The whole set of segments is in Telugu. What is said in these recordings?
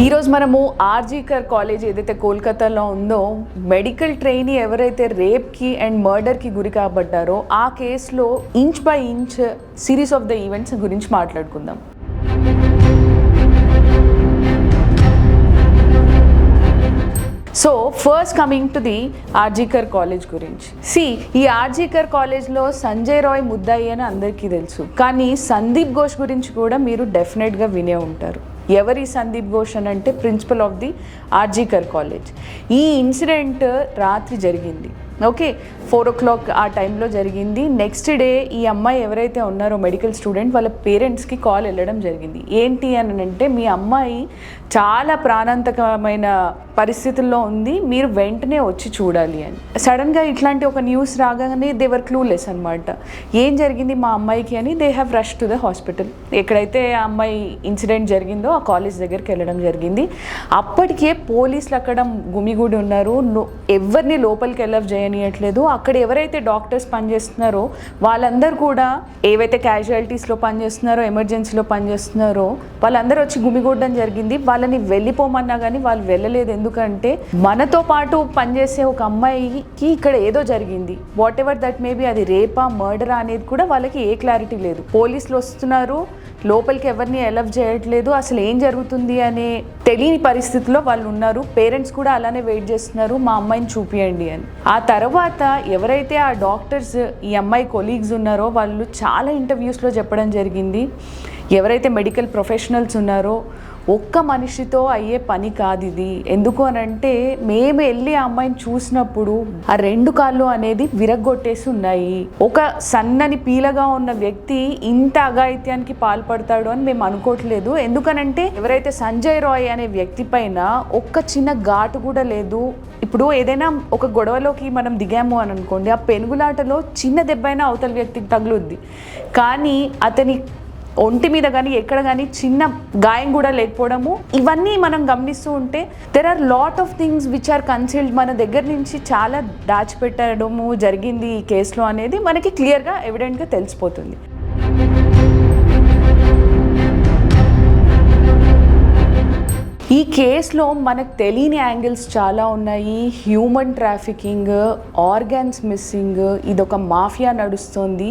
ఈరోజు మనము ఆర్జీకర్ కాలేజ్ ఏదైతే కోల్కతాలో ఉందో మెడికల్ ట్రైనీ ఎవరైతే రేప్కి అండ్ మర్డర్కి గురి కాబడ్డారో ఆ కేసులో inch by inch series of the events గురించి మాట్లాడుకుందాం. So first coming to the RG Kar college గురించి. ఈ ఆర్జీకర్ కాలేజ్లో సంజయ్ రాయ్ ముద్దాయి అని అందరికీ తెలుసు, కానీ సందీప్ ఘోష్ గురించి కూడా మీరు డెఫినెట్గా వినే ఉంటారు. ఎవరి సందీప్ ఘోష్ అని అంటే principal of the RG Kar college. ఈ ఇన్సిడెంట్ రాత్రి జరిగింది, ఓకే, 4 o'clock ఆ టైంలో జరిగింది. నెక్స్ట్ డే ఈ అమ్మాయి ఎవరైతే ఉన్నారో మెడికల్ స్టూడెంట్ వాళ్ళ పేరెంట్స్కి కాల్ వెళ్ళడం జరిగింది. ఏంటి అని అంటే మీ అమ్మాయి చాలా ప్రాణాంతకమైన పరిస్థితుల్లో ఉంది, మీరు వెంటనే వచ్చి చూడాలి అని. సడన్గా ఇట్లాంటి ఒక న్యూస్ రాగానే దేవర్ క్లూలెస్ అనమాట. ఏం జరిగింది మా అమ్మాయికి అని they have rush to the hospital. ఎక్కడైతే ఆ అమ్మాయి ఇన్సిడెంట్ జరిగిందో ఆ కాలేజ్ దగ్గరికి వెళ్ళడం జరిగింది. అప్పటికే పోలీసులు అక్కడ గుమిగూడి ఉన్నారు, ఎవరిని లోపలికి వెళ్ళవ్ చేయనియట్లేదు. అక్కడ ఎవరైతే డాక్టర్స్ పనిచేస్తున్నారో వాళ్ళందరూ కూడా ఏవైతే క్యాజువాలిటీస్లో పనిచేస్తున్నారో ఎమర్జెన్సీలో పనిచేస్తున్నారో వాళ్ళందరూ వచ్చి గుమిగూడడం జరిగింది. వాళ్ళని వెళ్ళిపోమన్నా కానీ వాళ్ళు వెళ్ళలేదు. ఎందుకంటే మనతో పాటు పనిచేసే ఒక అమ్మాయికి ఇక్కడ ఏదో జరిగింది, వాట్ ఎవర్ దట్ మేబీ, అది రేపా మర్డరా అనేది కూడా వాళ్ళకి ఏ క్లారిటీ లేదు. పోలీసులు వస్తున్నారు, లోపలికి ఎవరిని అలవ్ చేయట్లేదు, అసలు ఏం జరుగుతుంది అనే తెలియని పరిస్థితిలో వాళ్ళు ఉన్నారు. పేరెంట్స్ కూడా అలానే వెయిట్ చేస్తున్నారు, మా అమ్మాయిని చూపియండి అని. ఆ తర్వాత ఎవరైతే ఆ డాక్టర్స్ ఈ అమ్మాయి కొలీగ్స్ ఉన్నారో వాళ్ళు చాలా ఇంటర్వ్యూస్లో చెప్పడం జరిగింది, ఎవరైతే మెడికల్ ప్రొఫెషనల్స్ ఉన్నారో ఒక్క మనిషితో అయ్యే పని కాదు ఇది. ఎందుకు అని అంటే మేము వెళ్ళి ఆ అమ్మాయిని చూసినప్పుడు ఆ 2 కాళ్ళు అనేది విరగ్గొట్టేసి ఉన్నాయి. ఒక సన్నని పీలగా ఉన్న వ్యక్తి ఇంత అఘాయిత్యానికి పాల్పడతాడు అని మేము అనుకోవట్లేదు. ఎందుకనంటే ఎవరైతే సంజయ్ రాయ్ అనే వ్యక్తి పైన ఒక్క చిన్న ఘాటు కూడా లేదు. ఇప్పుడు ఏదైనా ఒక గొడవలోకి మనం దిగాము అని అనుకోండి, ఆ పెనుగులాటలో చిన్న దెబ్బైనా అవతల వ్యక్తికి తగులుద్ది, కానీ అతని ఒంటి మీద కానీ ఎక్కడ కానీ చిన్న గాయం కూడా లేకపోవడము, ఇవన్నీ మనం గమనిస్తూ ఉంటే there are lot of things which are concealed. మన దగ్గర నుంచి చాలా దాచిపెట్టడము జరిగింది ఈ కేసులో అనేది మనకి క్లియర్గా ఎవిడెంట్గా తెలిసిపోతుంది. ఈ కేసులో మనకు తెలియని యాంగిల్స్ చాలా ఉన్నాయి. హ్యూమన్ ట్రాఫికింగ్, ఆర్గాన్స్ మిస్సింగ్, ఇదొక మాఫియా నడుస్తుంది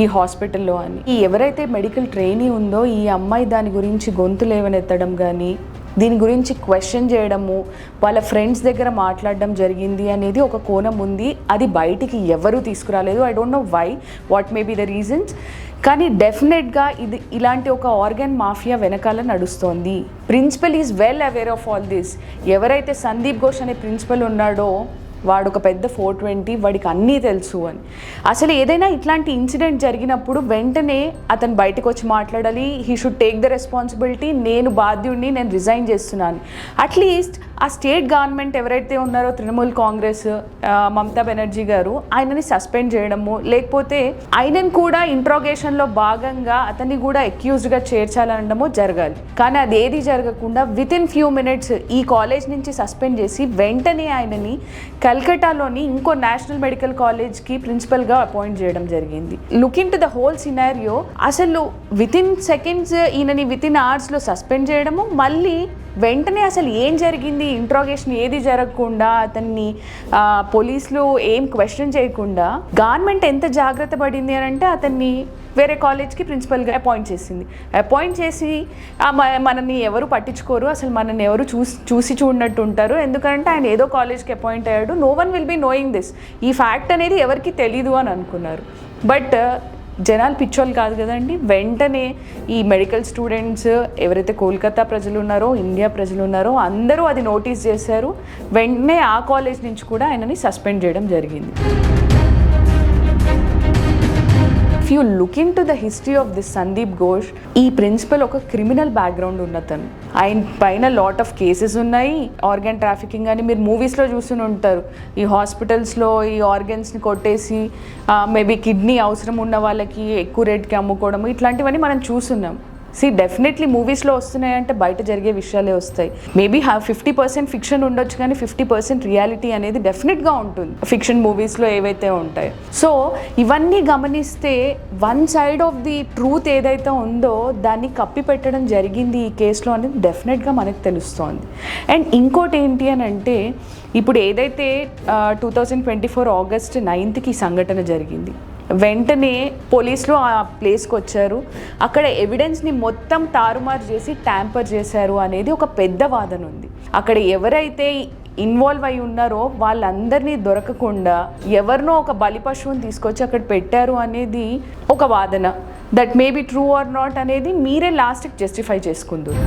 ఈ హాస్పిటల్లో అని. ఈ ఎవరైతే మెడికల్ ట్రైనీ ఉందో ఈ అమ్మాయి దాని గురించి గొంతు లేవనెత్తడం కానీ దీని గురించి క్వశ్చన్ చేయడము, వాళ్ళ ఫ్రెండ్స్ దగ్గర మాట్లాడడం జరిగింది అనేది ఒక కోణం ఉంది. అది బయటికి ఎవరూ తీసుకురాలేదు. I don't know why, what may be the reasons, కానీ డెఫినెట్గా ఇది ఇలాంటి ఒక ఆర్గాన్ మాఫియా వెనకాల నడుస్తోంది. Principal is well aware of all this. ఎవరైతే సందీప్ ఘోష్ అనే ప్రిన్సిపల్ ఉన్నాడో వాడు ఒక పెద్ద 420, వాడికి అన్నీ తెలుసు అని. అసలు ఏదైనా ఇట్లాంటి ఇన్సిడెంట్ జరిగినప్పుడు వెంటనే అతను బయటకు వచ్చి మాట్లాడాలి. He should take the responsibility. నేను బాధ్యుడిని, నేను రిజైన్ చేస్తున్నాను. అట్లీస్ట్ ఆ స్టేట్ గవర్నమెంట్ ఎవరైతే ఉన్నారో తృణమూల్ కాంగ్రెస్, మమతా బెనర్జీ గారు, ఆయనని సస్పెండ్ చేయడము, లేకపోతే ఆయనను కూడా ఇంట్రాగేషన్లో భాగంగా అతన్ని కూడా అక్యూజ్డ్గా చేర్చాలనడము జరగాలి. కానీ అది ఏది జరగకుండా వితిన్ ఫ్యూ మినిట్స్ ఈ కాలేజ్ నుంచి సస్పెండ్ చేసి వెంటనే ఆయనని కల్కటాలోని ఇంకో నేషనల్ మెడికల్ కాలేజ్కి ప్రిన్సిపల్గా అపాయింట్ చేయడం జరిగింది. Looking to the whole scenario, అసలు వితిన్ సెకండ్స్ ఈయనని వితిన్ అవర్స్లో సస్పెండ్ చేయడము, మళ్ళీ వెంటనే అసలు ఏం జరిగింది ఇంట్రాగేషన్ ఏది జరగకుండా అతన్ని పోలీసులు ఏం క్వశ్చన్ చేయకుండా గవర్నమెంట్ ఎంత జాగ్రత్త పడింది అని అంటే అతన్ని వేరే కాలేజ్కి ప్రిన్సిపల్గా అపాయింట్ చేసింది. అపాయింట్ చేసి మనల్ని ఎవరు పట్టించుకోరు, అసలు మనల్ని ఎవరు చూసి చూడనట్టు ఉంటారు, ఎందుకంటే ఆయన ఏదో కాలేజ్కి అపాయింట్ అయ్యాడు, no one will be knowing this, ఈ ఫ్యాక్ట్ అనేది ఎవరికి తెలీదు అని అనుకున్నారు. బట్ జనాలు పిచ్చోళ్ళు కాదు కదండి. వెంటనే ఈ మెడికల్ స్టూడెంట్స్ ఎవరైతే కోల్కతా ప్రజలు ఉన్నారో, ఇండియా ప్రజలు ఉన్నారో అందరూ అది నోటీస్ చేశారు. వెంటనే ఆ కాలేజ్ నుంచి కూడా ఆయనని సస్పెండ్ చేయడం జరిగింది. If you look in to the history of this Sandeep Ghosh, ఈ ప్రిన్సిపల్ ఒక క్రిమినల్ బ్యాక్గ్రౌండ్ ఉన్నతను. ఆయన పైన లాట్ ఆఫ్ కేసెస్ ఉన్నాయి. ఆర్గాన్ ట్రాఫికింగ్ అని మీరు మూవీస్లో చూస్తూనే ఉంటారు. ఈ హాస్పిటల్స్లో ఈ ఆర్గన్స్ని కొట్టేసి మేబీ కిడ్నీ అవసరం ఉన్న వాళ్ళకి ఎక్కువ రేట్కి అమ్ముకోవడము, ఇట్లాంటివన్నీ మనం చూస్తున్నాం. డెఫినెట్లీ మూవీస్లో వస్తున్నాయంటే బయట జరిగే విషయాలే వస్తాయి. మేబీ 50% ఫిక్షన్ ఉండొచ్చు, కానీ 50% రియాలిటీ అనేది డెఫినెట్గా ఉంటుంది ఫిక్షన్ మూవీస్లో ఏవైతే ఉంటాయో. సో ఇవన్నీ గమనిస్తే one side of the truth ఏదైతే ఉందో దాన్ని కప్పి పెట్టడం జరిగింది ఈ కేసులో అనేది డెఫినెట్గా మనకు తెలుస్తోంది. అండ్ ఇంకోటి ఏంటి అని అంటే, ఇప్పుడు ఏదైతే 2024 ఆగస్ట్ 9th ఈ సంఘటన జరిగింది, వెంటనే పోలీసులు ఆ ప్లేస్కి వచ్చారు. అక్కడ ఎవిడెన్స్ని మొత్తం తారుమారు చేసి ట్యాంపర్ చేశారు అనేది ఒక పెద్ద వాదన ఉంది. అక్కడ ఎవరైతే ఇన్వాల్వ్ అయి ఉన్నారో వాళ్ళందరినీ దొరకకుండా ఎవరినో ఒక బలి పశువుని తీసుకొచ్చి అక్కడ పెట్టారు అనేది ఒక వాదన. That may be true or not అనేది మీరే లాస్ట్కి జస్టిఫై చేసుకుందరు.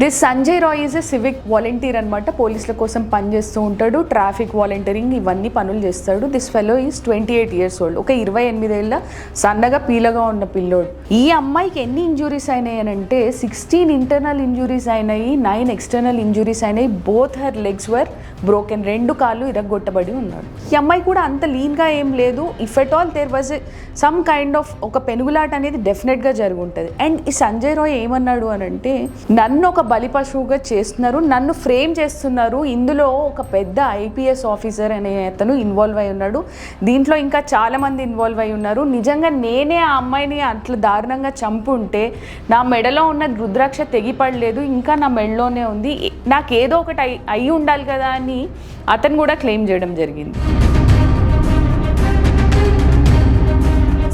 This Sanjay Roy is a civic volunteer అనమాట. పోలీసుల కోసం పనిచేస్తూ ఉంటాడు, ట్రాఫిక్ వాలంటీరింగ్ ఇవన్నీ పనులు చేస్తాడు. This fellow is 28 years old. ఒక 28 ఏళ్ళ సన్నగా పీలగా ఉన్న పిల్లోడు. ఈ అమ్మాయికి ఎన్ని ఇంజురీస్ అయినాయి అని అంటే 16 ఇంటర్నల్ ఇంజురీస్ అయినాయి, 9 ఎక్స్టర్నల్ ఇంజురీస్ అయినాయి. బోత్ హర్ లెగ్స్ వర్ బ్రోకెన్, 2 కాళ్ళు ఇరగ్గొట్టబడి ఉన్నాడు. ఈ అమ్మాయి కూడా అంత లీన్గా ఏం లేదు. If at all there was some kind of ఒక పెనుగులాట అనేది డెఫినెట్గా జరిగి ఉంటుంది. అండ్ ఈ సంజయ్ రాయ్ ఏమన్నాడు అని అంటే, నన్ను ఒక బలి పశువుగా చేస్తున్నారు, నన్ను ఫ్రేమ్ చేస్తున్నారు, ఇందులో ఒక పెద్ద IPS ఆఫీసర్ అనే అతను ఇన్వాల్వ్ అయి ఉన్నాడు, దీంట్లో ఇంకా చాలామంది ఇన్వాల్వ్ అయి ఉన్నారు, నిజంగా నేనే ఆ అమ్మాయిని అట్లా దారుణంగా చంపుంటే నా మెడలో ఉన్న రుద్రాక్ష తెగిపడలేదు, ఇంకా నా మెడలోనే ఉంది, నాకు ఏదో ఒకటి అయి ఉండాలి కదా అని అతను కూడా క్లెయిమ్ చేయడం జరిగింది.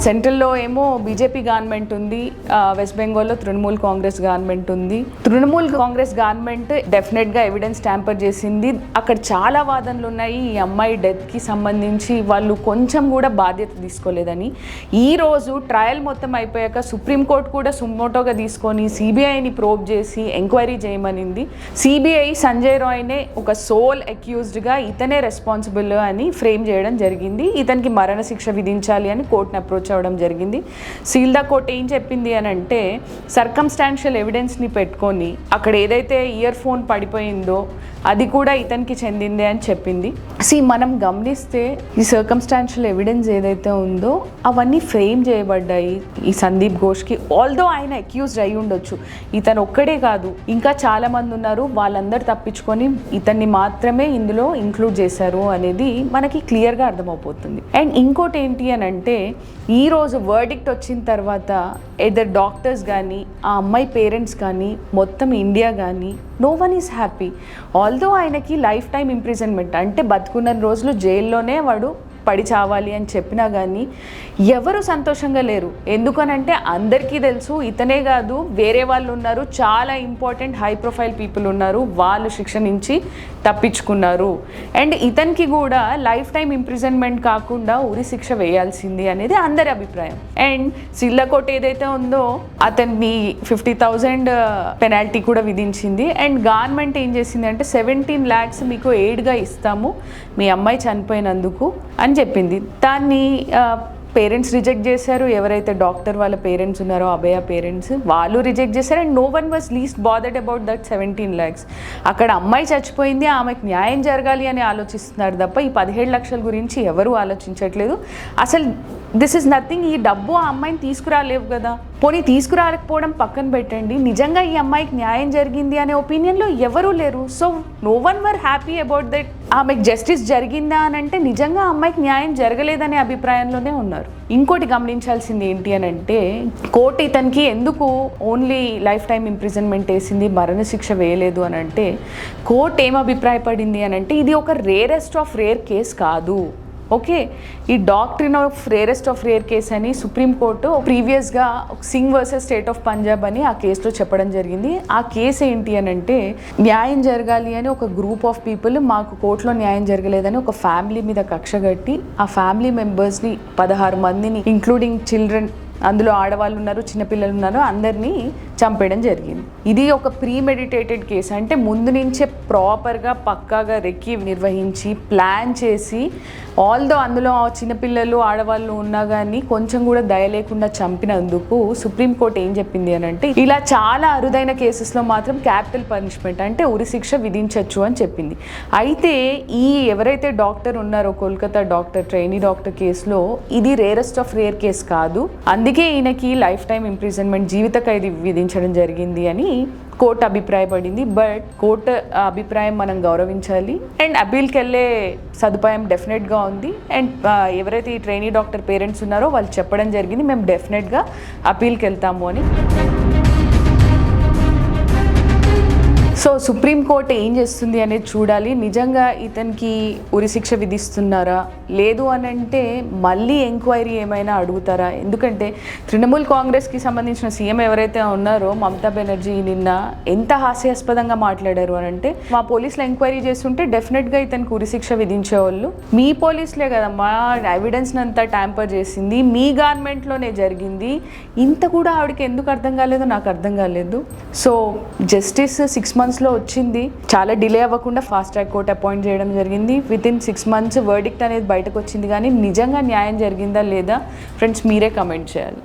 సెంట్రల్లో ఏమో బీజేపీ గవర్నమెంట్ ఉంది, వెస్ట్ బెంగాల్లో తృణమూల్ కాంగ్రెస్ గవర్నమెంట్ ఉంది. తృణమూల్ కాంగ్రెస్ గవర్నమెంట్ డెఫినెట్గా ఎవిడెన్స్ ట్యాంపర్ చేసింది. అక్కడ చాలా వాదనలు ఉన్నాయి ఈ అమ్మాయి డెత్కి సంబంధించి, వాళ్ళు కొంచెం కూడా బాధ్యత తీసుకోలేదని. ఈరోజు ట్రయల్ మొత్తం అయిపోయాక సుప్రీంకోర్టు కూడా సుమోటోగా తీసుకొని సిబిఐని ప్రోబ్ చేసి ఎంక్వైరీ చేయమనింది. సిబిఐ సంజయ్ రాయ్నే ఒక సోల్ అక్యూజ్డ్గా ఇతనే రెస్పాన్సిబుల్ అని ఫ్రేమ్ చేయడం జరిగింది. ఇతనికి మరణశిక్ష విధించాలి అని కోర్టుని అప్రోచ్ అవడం జరిగింది. సీల్దా కోర్ట్ ఏం చెప్పింది అని అంటే, సర్కమ్స్టాన్షియల్ ఎవిడెన్స్ని పెట్టుకొని అక్కడ ఏదైతే ఇయర్ ఫోన్ పడిపోయిందో అది కూడా ఇతనికి చెందిందే అని చెప్పింది. మనం గమనిస్తే ఈ సర్కమ్స్టాన్షియల్ ఎవిడెన్స్ ఏదైతే ఉందో అవన్నీ ఫ్రేమ్ చేయబడ్డాయి ఈ సందీప్ ఘోష్కి. ఆల్దో ఆయన అక్యూజ్డ్ అయి ఉండొచ్చు, ఇతను ఒక్కడే కాదు ఇంకా చాలా మంది ఉన్నారు, వాళ్ళందరూ తప్పించుకొని ఇతన్ని మాత్రమే ఇందులో ఇంక్లూడ్ చేశారు అనేది మనకి క్లియర్గా అర్థమైపోతుంది. అండ్ ఇంకోటి ఏంటి అని అంటే, ఈరోజు వర్డిక్ట్ వచ్చిన తర్వాత ఎదర్ డాక్టర్స్ కానీ ఆ అమ్మాయి పేరెంట్స్ కానీ మొత్తం ఇండియా కానీ no one is happy. Although ఆయనకి లైఫ్ టైం ఇంప్రిజన్మెంట్ అంటే బతుకున్న రోజులు జైల్లోనే వాడు పడి చావాలి అని చెప్పినా కానీ ఎవరు సంతోషంగా లేరు. ఎందుకనంటే అందరికీ తెలుసు ఇతనే కాదు వేరే వాళ్ళు ఉన్నారు, చాలా ఇంపార్టెంట్ హై ప్రొఫైల్ పీపుల్ ఉన్నారు, వాళ్ళు శిక్ష నుంచి తప్పించుకున్నారు. అండ్ ఇతనికి కూడా లైఫ్ టైం ఇంప్రిజన్మెంట్ కాకుండా ఉరి శిక్ష వేయాల్సింది అనేది అందరి అభిప్రాయం. అండ్ సిల్లకోట్ ఏదైతే ఉందో అతన్ని 50,000 పెనాల్టీ కూడా విధించింది. అండ్ గవర్నమెంట్ ఏం చేసింది అంటే 17 lakhs మీకు ఎయిడ్గా ఇస్తాము మీ అమ్మాయి చనిపోయినందుకు అని చెప్పింది. దాన్ని పేరెంట్స్ రిజెక్ట్ చేశారు. ఎవరైతే డాక్టర్ వాళ్ళ పేరెంట్స్ ఉన్నారో అభయ పేరెంట్స్ వాళ్ళు రిజెక్ట్ చేశారు. And no one was least bothered about that 17 lakhs. అక్కడ అమ్మాయి చచ్చిపోయింది, ఆమెకు న్యాయం జరగాలి అని ఆలోచిస్తున్నారు తప్ప ఈ 17 లక్షల గురించి ఎవరు ఆలోచించట్లేదు. అసలు దిస్ ఇస్ నథింగ్. ఈ డబ్బు ఆ అమ్మాయిని తీసుకురాలేవు కదా, పోనీ తీసుకురాకపోవడం పక్కన పెట్టండి, నిజంగా ఈ అమ్మాయికి న్యాయం జరిగింది అనే ఒపీనియన్లో ఎవరూ లేరు. So no one were happy about that. ఆమెకు జస్టిస్ జరిగిందా అని అంటే నిజంగా అమ్మాయికి న్యాయం జరగలేదనే అభిప్రాయంలోనే ఉన్నారు. ఇంకోటి గమనించాల్సింది ఏంటి అని అంటే, కోర్టు ఇతనికి ఎందుకు ఓన్లీ లైఫ్ టైం ఇంప్రిజన్మెంట్ వేసింది, మరణశిక్ష వేయలేదు అని అంటే, కోర్టు ఏం అభిప్రాయపడింది అని అంటే ఇది ఒక రేరెస్ట్ ఆఫ్ రేర్ కేసు కాదు. ఓకే, ఈ doctrine of rarest of rare case అని సుప్రీంకోర్టు ప్రీవియస్గా Singh versus state of Punjab అని ఆ కేసులో చెప్పడం జరిగింది. ఆ కేసు ఏంటి అని అంటే, న్యాయం జరగాలి అని ఒక గ్రూప్ ఆఫ్ పీపుల్ మాకు కోర్టులో న్యాయం జరగలేదని ఒక ఫ్యామిలీ మీద కక్ష కట్టి ఆ ఫ్యామిలీ మెంబర్స్ని 16 మందిని ఇంక్లూడింగ్ చిల్డ్రన్, అందులో ఆడవాళ్ళు ఉన్నారు, చిన్నపిల్లలు ఉన్నారు, అందరినీ చంపేయడం జరిగింది. ఇది ఒక ప్రీమెడిటేటెడ్ కేసు, అంటే ముందు నుంచే ప్రాపర్గా పక్కాగా రెక్కి నిర్వహించి ప్లాన్ చేసి, ఆల్దో అందులో చిన్నపిల్లలు ఆడవాళ్ళు ఉన్నా కానీ కొంచెం కూడా దయ లేకుండా చంపినందుకు సుప్రీంకోర్టు ఏం చెప్పింది అని అంటే, ఇలా చాలా అరుదైన కేసెస్లో మాత్రం క్యాపిటల్ పనిష్మెంట్ అంటే ఉరిశిక్ష విధించవచ్చు అని చెప్పింది. అయితే ఈ ఎవరైతే డాక్టర్ ఉన్నారో కోల్కతా డాక్టర్, ట్రైనీ డాక్టర్ కేసులో ఇది రేరెస్ట్ ఆఫ్ రేర్ కేసు కాదు, అందుకే ఈయనకి లైఫ్ టైం ఇంప్రిజన్మెంట్, జీవిత ఖైదు విధించడం జరిగింది అని కోర్టు అభిప్రాయపడింది. బట్ కోర్టు అభిప్రాయం మనం గౌరవించాలి అండ్ అప్పీల్కి వెళ్ళే సదుపాయం డెఫినెట్గా ఉంది. అండ్ ఎవరైతే ఈ ట్రైనీ డాక్టర్ పేరెంట్స్ ఉన్నారో వాళ్ళు చెప్పడం జరిగింది, మేము డెఫినెట్గా అప్పీల్కి వెళ్తాము అని. సో సుప్రీంకోర్టు ఏం చేస్తుంది అనేది చూడాలి. నిజంగా ఇతనికి ఉరిశిక్ష విధిస్తున్నారా, లేదు అని అంటే మళ్ళీ ఎంక్వైరీ ఏమైనా అడుగుతారా? ఎందుకంటే తృణమూల్ కాంగ్రెస్కి సంబంధించిన సీఎం ఎవరైతే ఉన్నారో మమతా బెనర్జీ నిన్న ఎంత హాస్యాస్పదంగా మాట్లాడారు అని అంటే, మా పోలీసులు ఎంక్వైరీ చేస్తుంటే డెఫినెట్గా ఇతనికి ఉరిశిక్ష విధించేవాళ్ళు, మీ పోలీసులే కదమ్మా ఎవిడెన్స్ అంతా ట్యాంపర్ చేసింది, మీ గవర్నమెంట్లోనే జరిగింది, ఇంత కూడా ఆవిడకి ఎందుకు అర్థం కాలేదో నాకు అర్థం కాలేదు. సో జస్టిస్ 6 months వచ్చింది, చాలా డిలే అవ్వకుండా ఫాస్ట్ ట్రాక్ కోర్ట్ అపాయింట్ చేయడం జరిగింది. వితిన్ 6 months వర్డిక్ట్ అనేది బయటకు వచ్చింది. కానీ నిజంగా న్యాయం జరిగిందా లేదా ఫ్రెండ్స్ మీరే కమెంట్ చేయాలి.